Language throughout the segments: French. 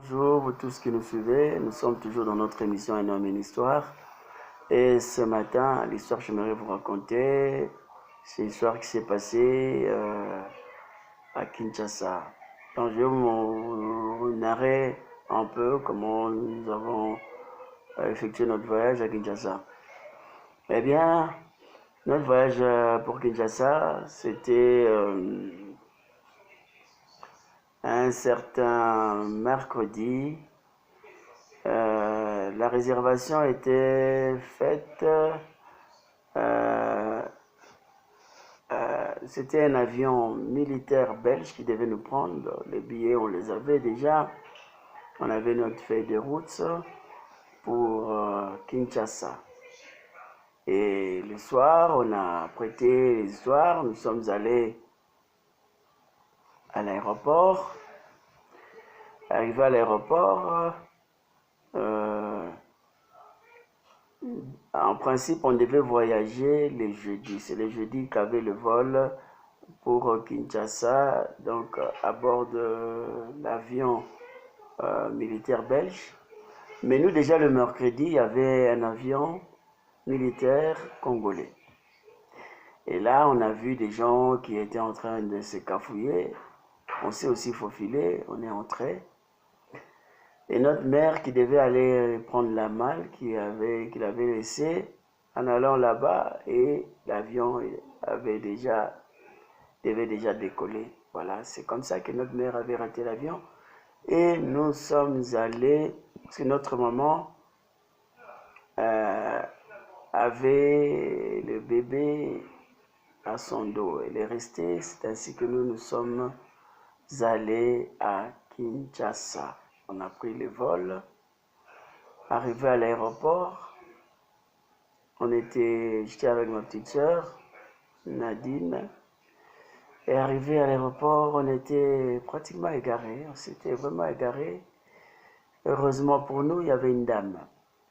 Bonjour vous tous qui nous suivez, nous sommes toujours dans notre émission Un homme, une histoire. Et ce matin, l'histoire que j'aimerais vous raconter, c'est l'histoire qui s'est passée à Kinshasa. Donc je vais vous narrer un peu comment nous avons effectué notre voyage à Kinshasa. Eh bien, notre voyage pour Kinshasa, c'était un certain mercredi. La réservation était faite. C'était un avion militaire belge qui devait nous prendre. Les billets, on les avait déjà. On avait notre feuille de route pour Kinshasa. Et le soir, on a prêté les soirs. Nous sommes allés à l'aéroport. Arrivé à l'aéroport, en principe, on devait voyager les jeudis. C'est les jeudis qu'avait le vol pour Kinshasa, donc à bord de l'avion militaire belge. Mais nous, déjà le mercredi, il y avait un avion militaire congolais. Et là, on a vu des gens qui étaient en train de se cafouiller. On s'est aussi faufilé, on est entré. Et notre mère qui devait aller prendre la malle qu'il avait laissée en allant là-bas, et l'avion devait déjà décoller. Voilà, c'est comme ça que notre mère avait raté l'avion. Et nous sommes allés, parce que notre maman avait le bébé à son dos. Elle est restée, c'est ainsi que nous sommes allés à Kinshasa. On a pris le vol. Arrivé à l'aéroport, j'étais avec ma petite soeur, Nadine. Et arrivé à l'aéroport, on était pratiquement égarés. On s'était vraiment égarés. Heureusement pour nous, il y avait une dame.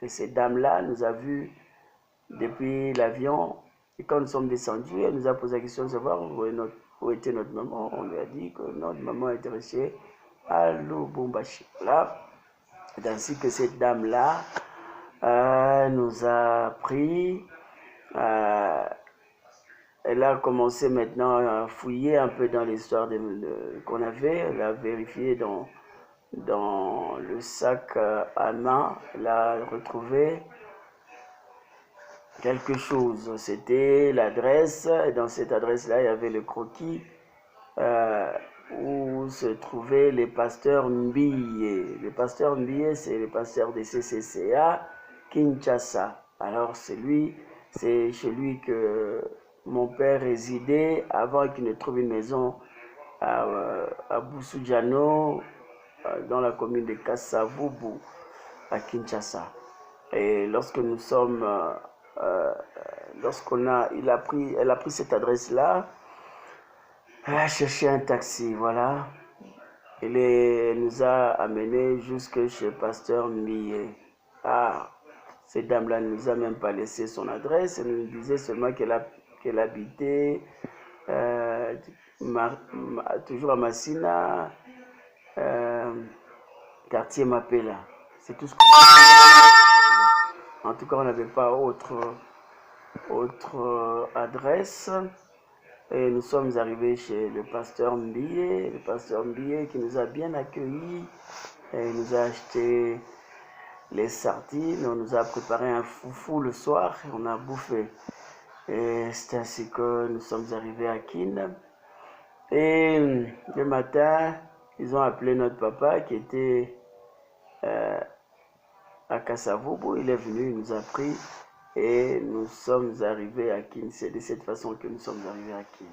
Et cette dame-là nous a vus depuis l'avion. Et quand nous sommes descendus, elle nous a posé la question de savoir où était notre maman. On lui a dit que notre maman était restée à Lubumbashi. Voilà. C'est ainsi que cette dame-là nous a pris. Elle a commencé maintenant à fouiller un peu dans l'histoire qu'on avait. Elle a vérifié dans le sac à main. Elle a retrouvé quelque chose. C'était l'adresse. Et dans cette adresse-là, il y avait le croquis où se trouvaient les pasteurs Mbiye. Le pasteur Mbiye, c'est le pasteur des CCCA Kinshasa. Alors c'est chez lui que mon père résidait avant qu'il ne trouve une maison à Boussoudjano, dans la commune de Kasavubu, à Kinshasa. Et lorsque nous sommes, elle a pris cette adresse-là. Elle a cherché un taxi, voilà. Elle nous a amenés jusque chez Pasteur Millet. Ah, cette dame-là ne nous a même pas laissé son adresse. Elle nous disait seulement qu'elle habitait toujours à Massina, quartier Mapela. C'est tout ce qu'on a. En tout cas, on n'avait pas autre adresse. Et nous sommes arrivés chez le pasteur Mbiye qui nous a bien accueillis. Et il nous a acheté les sardines, on nous a préparé un foufou le soir et on a bouffé. Et c'est ainsi que nous sommes arrivés à Kin. Et le matin, ils ont appelé notre papa qui était à Kasavubu. Il est venu, il nous a pris et nous sommes arrivés à Kin. C'est de cette façon que nous sommes arrivés à Kin.